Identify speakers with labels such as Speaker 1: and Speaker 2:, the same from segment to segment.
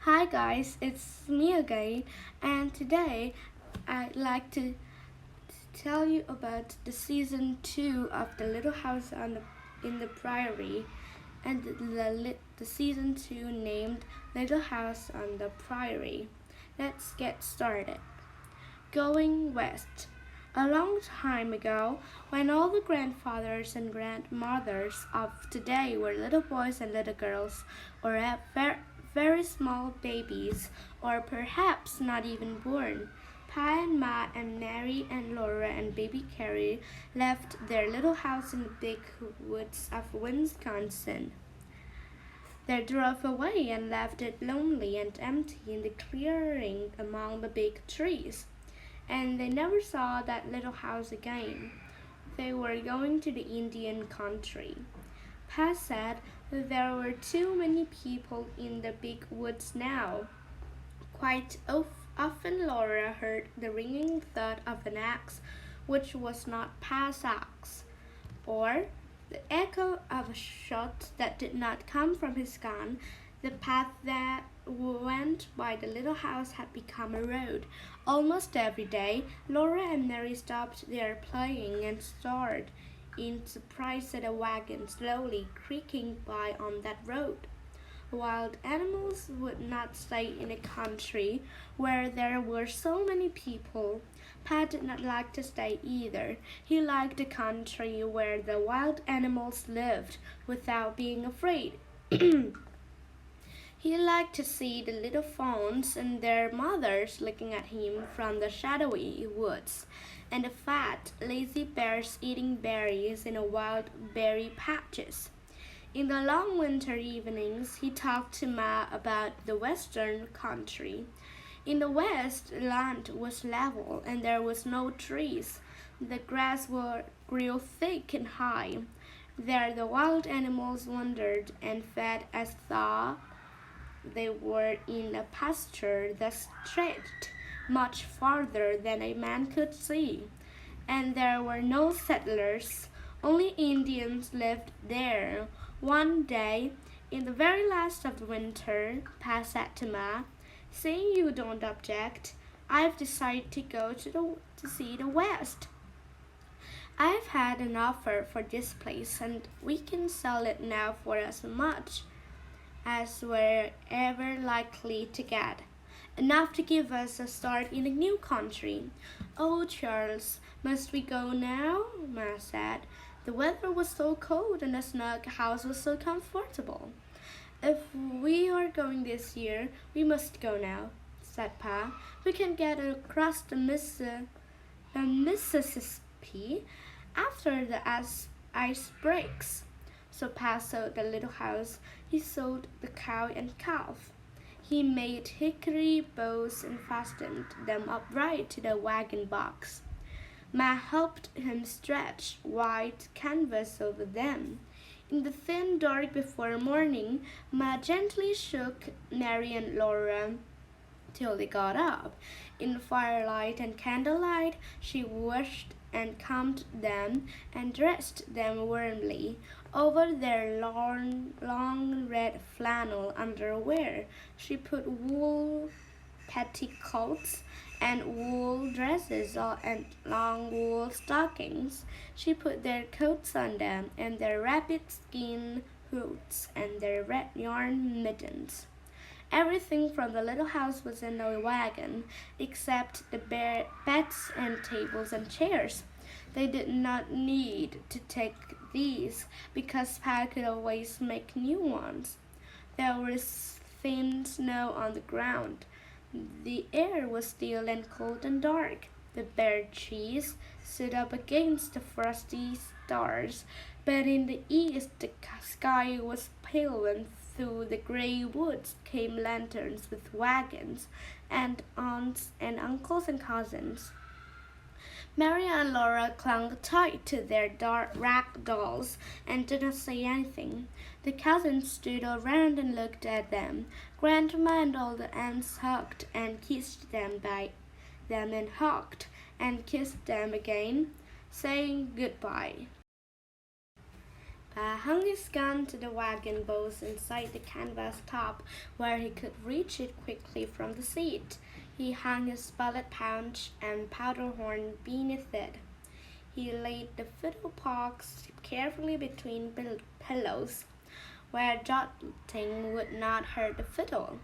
Speaker 1: Hi guys, it's me again, and today I'd like to tell you about the season 2 of The Little House in the Prairie, and the season 2 named Little House on the Prairie. Let's get started. Going west. A long time ago, when all the grandfathers and grandmothers of today were little boys and little girls, or very small babies, or perhaps not even born, Pa and Ma and Mary and Laura and baby Carrie left their little house in the big woods of Wisconsin. They drove away and left it lonely and empty in the clearing among the big trees, and they never saw that little house again. They were going to the Indian country. Pa said that there were too many people in the big woods now. Quite often Laura heard the ringing thud of an axe, which was not Pa's axe, or the echo of a shot that did not come from his gun. The path that went by the little house had become a road. Almost every day, Laura and Mary stopped their playing and stared in surprise at a wagon slowly creaking by on that road. Wild animals would not stay in a country where there were so many people. Pat did not like to stay either. He liked a country where the wild animals lived without being afraid. He liked to see the little fawns and their mothers looking at him from the shadowy woods, and the fat, lazy bears eating berries in the wild berry patches. In the long winter evenings, he talked to Ma about the western country. In the west, land was level and there was no trees. The grass grew thick and high. There the wild animals wandered and fed as though they were in a pasture that stretched much farther than a man could see. And there were no settlers, only Indians lived there. One day, in the very last of the winter, Pa said to Ma, "Seeing you don't object, I've decided to go to see the West. I've had an offer for this place, and we can sell it now for as much as we're ever likely to get. Enough to give us a start in a new country." "Oh, Charles, must we go now?" Ma said. The weather was so cold and the snug house was so comfortable. "If we are going this year, we must go now," said Pa. "We can get across the Mississippi after the ice breaks." So Pa sold the little house. He sold the cow and calf. He made hickory bows and fastened them upright to the wagon box. Ma helped him stretch white canvas over them. In the thin dark before morning, Ma gently shook Mary and Laura till they got up. In firelight and candlelight, she washed and combed them and dressed them warmly. Over their long red flannel underwear, she put wool petticoats and wool dresses and long wool stockings. She put their coats on them and their rabbit skin hoods and their red yarn mittens. Everything from the little house was in the wagon, except the beds and tables and chairs. They did not need to take these, because Pa could always make new ones. There was thin snow on the ground. The air was still and cold and dark. The bare trees stood up against the frosty stars, but in the east the sky was pale, and through the gray woods came lanterns with wagons and aunts and uncles and cousins. Mary and Laura clung tight to their rag dolls and did not say anything. The cousins stood around and looked at them. Grandma and all the aunts hugged and kissed them and hugged and kissed them again, saying goodbye. Pa hung his gun to the wagon bows inside the canvas top where he could reach it quickly from the seat. He hung his bullet pouch and powder horn beneath it. He laid the fiddle box carefully between pillows, where jolting would not hurt the fiddle.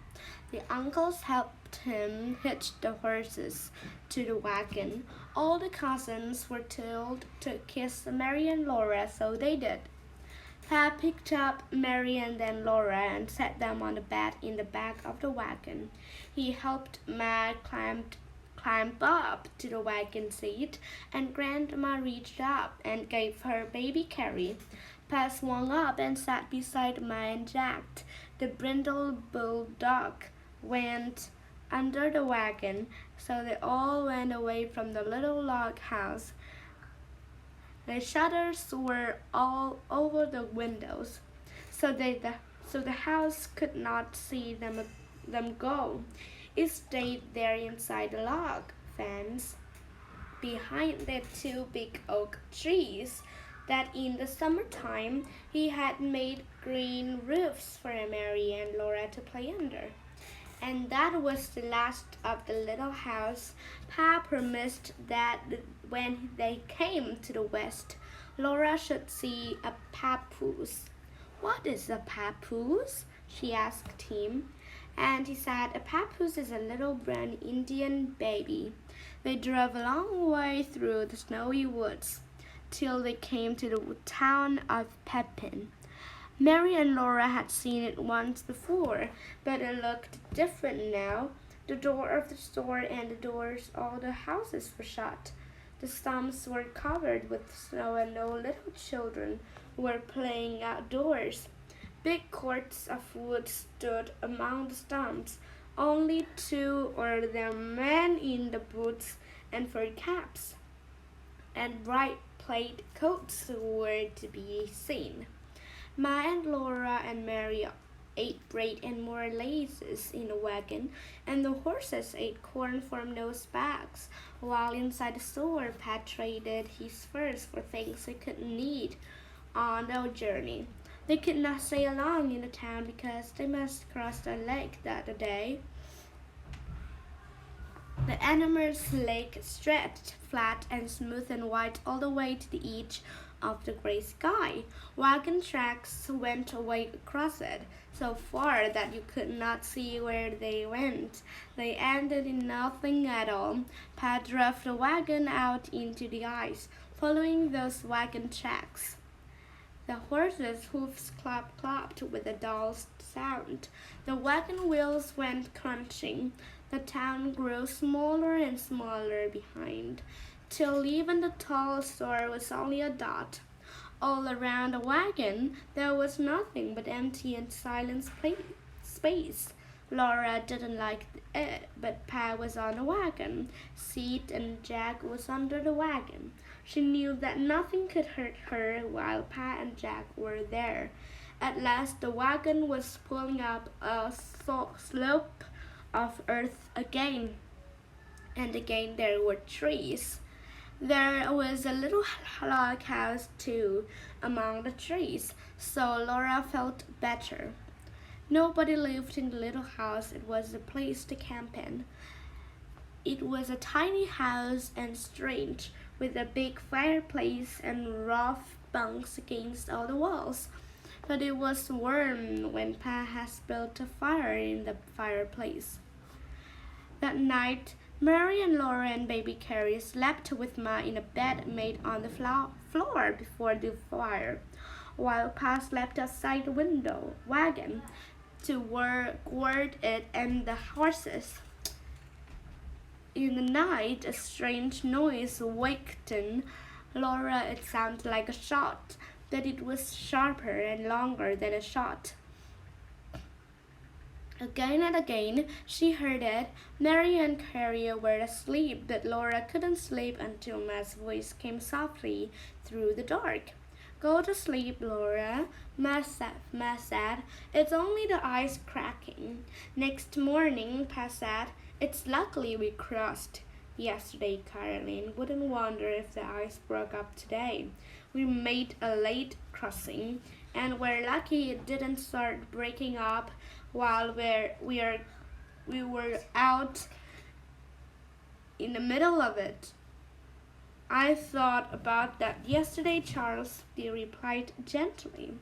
Speaker 1: The uncles helped him hitch the horses to the wagon. All the cousins were told to kiss Mary and Laura, so they did. Pa picked up Mary and then Laura and set them on the bed in the back of the wagon. He helped Ma climb up to the wagon seat, and Grandma reached up and gave her baby Carrie. Pa swung up and sat beside Ma and Jack. The brindle bulldog went under the wagon, so they all went away from the little log house. The shutters were all over the windows, so the house could not see them go. It stayed there inside the log fence, behind the two big oak trees that in the summertime he had made green roofs for Mary and Laura to play under. And that was the last of the little house. Pa promised that when they came to the west, Laura should see a papoose. "What is a papoose?" she asked him. And he said, "A papoose is a little brown Indian baby." They drove a long way through the snowy woods, till they came to the town of Pepin. Mary and Laura had seen it once before, but it looked different now. The door of the store and the doors of all the houses were shut. The stumps were covered with snow, and no little children were playing outdoors. Big cords of wood stood among the stumps. Only two or the men in the boots and fur caps and bright plaid coats were to be seen. Ma and Laura and Mary ate bread and more laces in the wagon, and the horses ate corn from those bags, while inside the store Pat traded his furs for things he could need on the journey. They could not stay long in the town because they must cross the lake that day. The enormous lake stretched flat and smooth and white all the way to the edge of the gray sky. Wagon tracks went away across it, so far that you could not see where they went. They ended in nothing at all. Pa drove the wagon out into the ice, following those wagon tracks. The horses' hoofs clopped with a dull sound. The wagon wheels went crunching. The town grew smaller and smaller behind, till even the tall store was only a dot. All around the wagon there was nothing but empty and silent space. Laura didn't like it, but Pa was on the wagon seat and Jack was under the wagon. She knew that nothing could hurt her while Pa and Jack were there. At last the wagon was pulling up a slope of earth again, and again there were trees. There was a little log house too among the trees, so Laura felt better. Nobody lived in the little house. It was a place to camp in. It was a tiny house and strange, with a big fireplace and rough bunks against all the walls. But it was warm when Pa had built a fire in the fireplace. That night, Mary and Laura and baby Carrie slept with Ma in a bed made on the floor before the fire, while Pa slept outside the wagon to guard it and the horses. In the night, a strange noise wakened Laura. It sounded like a shot, but it was sharper and longer than a shot. Again and again she heard it. Mary and Carrie were asleep, but Laura couldn't sleep until Ma's voice came softly through the dark. "Go to sleep, Laura," Ma said. "It's only the ice cracking." Next morning, Pa said, "It's lucky we crossed. yesterday, Caroline. Wouldn't wonder if the ice broke up today. We made a late crossing, and we're lucky it didn't start breaking up while we were out in the middle of it. I thought about that yesterday, Charles, he replied gently.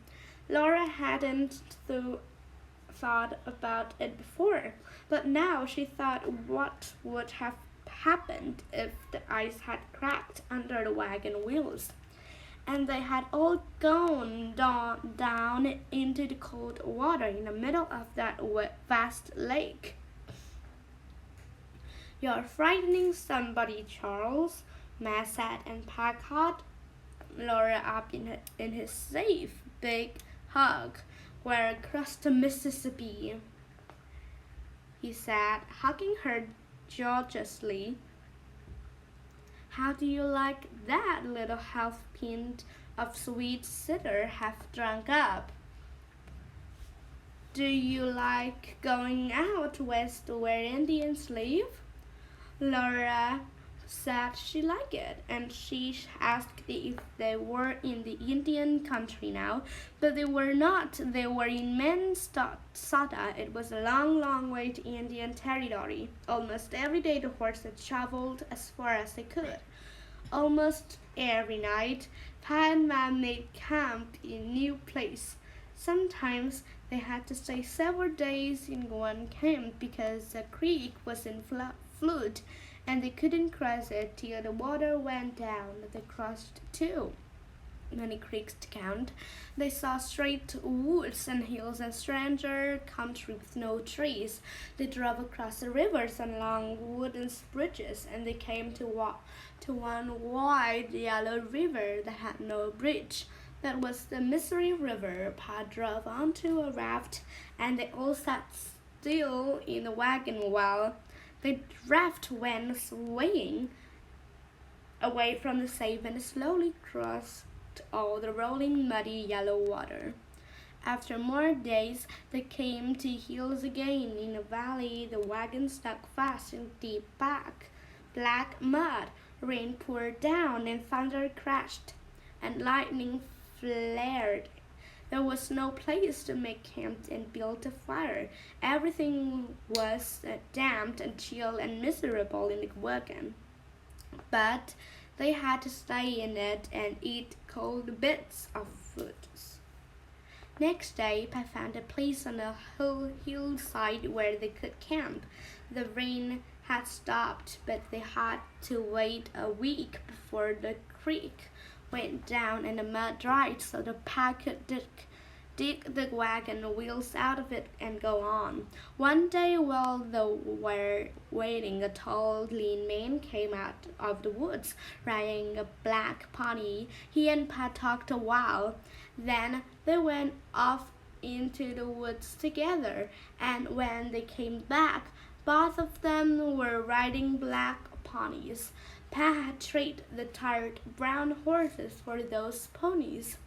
Speaker 1: Laura hadn't thought about it before, but now she thought what would have happened if the ice had cracked under the wagon wheels, and they had all gone down into the cold water in the middle of that vast lake. You're frightening somebody, Charles, Ma said and caught Laura up in his safe, big hug. We're across the Mississippi, he said, hugging her joyously. How do you like that, little half-pint of sweet cider half drunk up? Do you like going out west where Indians live? Laura said she liked it, and she asked if they were in the Indian country now, but they were not. They were in Minnesota. It was a long, long way to Indian territory. Almost every day the horses traveled as far as they could. Almost every night, Pa and Ma made camp in a new place. Sometimes they had to stay several days in one camp because the creek was in flood, and they couldn't cross it till the water went down. They crossed too many creeks to count. They saw straight woods and hills and stranger country with no trees. They drove across the rivers on long wooden bridges, and they came to one wide yellow river that had no bridge. That was the Missouri River. Pa drove onto a raft, and they all sat still in the wagon while the raft went swaying away from the safe and slowly crossed all the rolling, muddy yellow water. After more days, they came to hills again. In a valley, the wagon stuck fast in deep black mud. Rain poured down, and thunder crashed, and lightning flared. There was no place to make camp and build a fire. Everything was damp and chill and miserable in the wagon. But they had to stay in it and eat cold bits of food. Next day, Pa found a place on a hillside where they could camp. The rain had stopped, but they had to wait a week before the creek went down and the mud dried, so the Pa could dig the wagon wheels out of it and go on. One day while they were waiting, a tall, lean man came out of the woods riding a black pony. He and Pa talked a while. Then they went off into the woods together, and when they came back, both of them were riding black ponies. Pa had traded the tired brown horses for those ponies.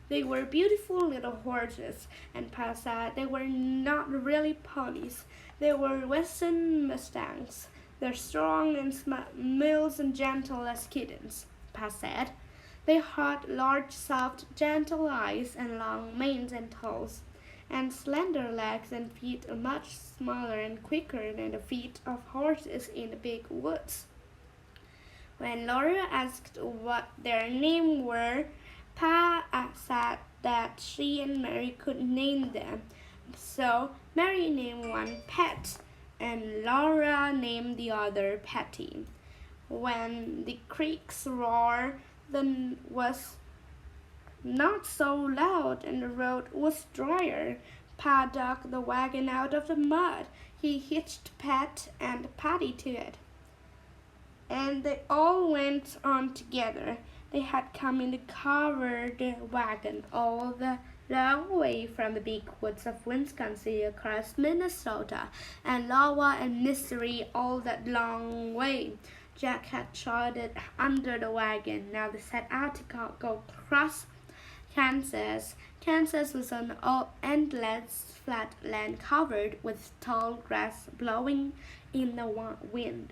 Speaker 1: They were beautiful little horses, and Pa said they were not really ponies. They were Western Mustangs. They're strong and smooth and gentle as kittens, Pa said. They had large, soft, gentle eyes and long manes and toes, and slender legs and feet much smaller and quicker than the feet of horses in the big woods. When Laura asked what their names were, Pa said that she and Mary could name them. So Mary named one Pet, and Laura named the other Patty. When the creeks roared, the was not so loud and the road was drier. Pa dug the wagon out of the mud. He hitched Pet and Patty to it, and they all went on together. They had come in the covered wagon all the long way from the big woods of Wisconsin across Minnesota and Iowa and Missouri, all that long way. Jack had trotted under the wagon. Now they set out to go across Kansas. Kansas was an endless flat land covered with tall grass blowing in the wind.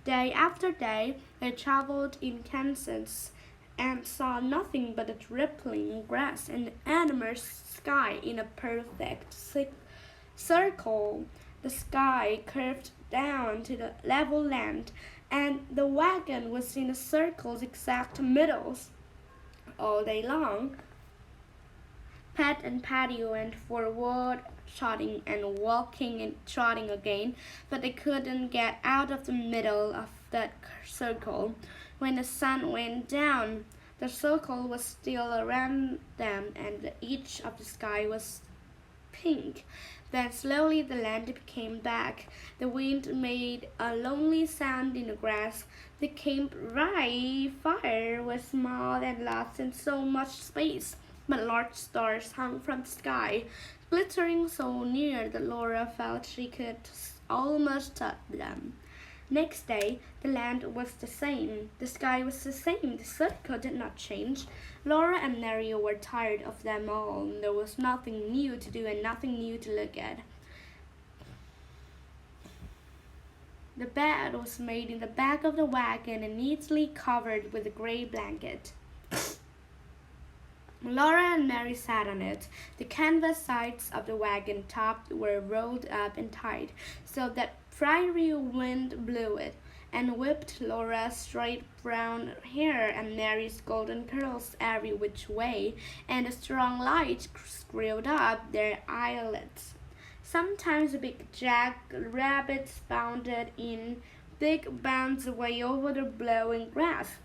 Speaker 1: Day after day, they traveled in Kansas and saw nothing but the rippling grass and the enormous sky in a perfect circle. The sky curved down to the level land, and the wagon was in the circle's exact middle. All day long, Pat and Patty went forward, trotting and walking and trotting again, but they couldn't get out of the middle of that circle. When the sun went down, the circle was still around them, and the edge of the sky was pink. Then slowly the land became black. The wind made a lonely sound in the grass. The campfire fire was small and lost in so much space, but large stars hung from the sky, glittering so near that Laura felt she could almost touch them. Next day, the land was the same, the sky was the same, the circle did not change. Laura and Mary were tired of them all. There was nothing new to do and nothing new to look at. The bed was made in the back of the wagon and neatly covered with a gray blanket. Laura and Mary sat on it. The canvas sides of the wagon top were rolled up and tight so that fiery wind blew it and whipped Laura's straight brown hair and Mary's golden curls every which way, and a strong light screwed up their eyelids. Sometimes big jackrabbits bounded in big bounds way over the blowing grass.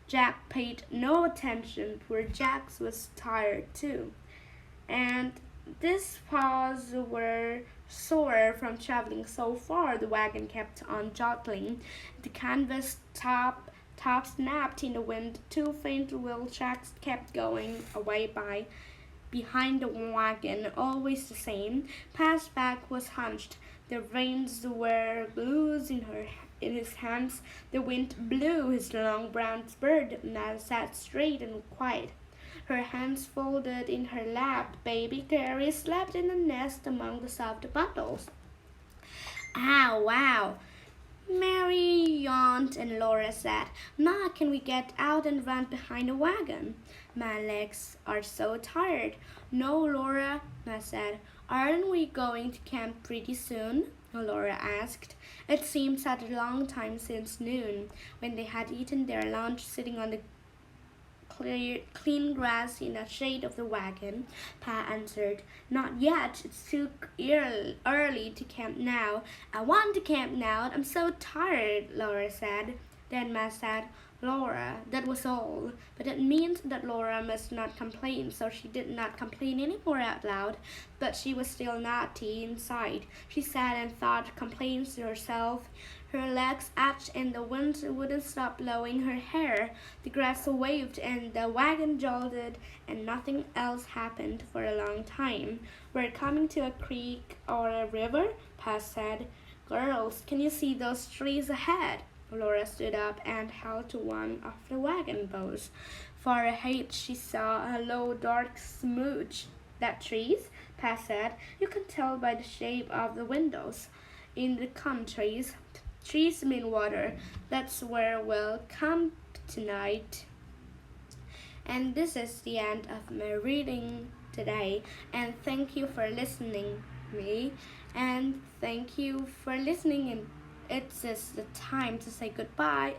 Speaker 1: Jack paid no attention, poor Jack was tired too, and his paws were sore from traveling so far. The wagon kept on jolting. The canvas top snapped in the wind. Two faint wheel tracks kept going away behind the wagon, always the same. Pat's back was hunched. The reins were loose in his hands. The wind blew his long brown bird. Nan sat straight and quiet, her hands folded in her lap. Baby Carrie slept in the nest among the soft bundles. Ah, wow! Mary yawned and Laura said, Ma, can we get out and run behind the wagon? My legs are so tired. No, Laura, Ma said. Aren't we going to camp pretty soon? Laura asked. It seemed such a long time since noon, when they had eaten their lunch sitting on the clean grass in the shade of the wagon. Pa answered, Not yet. It's too early to camp now. I want to camp now. I'm so tired, Laura said. Then Ma said, Laura, that was all. But it meant that Laura must not complain, so she did not complain any more out loud. But she was still naughty inside. She sat and thought complaints to herself. Her legs ached and the wind wouldn't stop blowing her hair. The grass waved and the wagon jolted and nothing else happened for a long time. We're coming to a creek or a river, Pa said. Girls, can you see those trees ahead? Laura stood up and held to one of the wagon posts. Far ahead she saw a low dark smudge. That trees? Pa said. You can tell by the shape of the windows. In the countries, trees mean water. That's where we'll camp tonight. And this is the end of my reading today. And thank you for listening me. And thank you for listening. And it's just the time to say goodbye.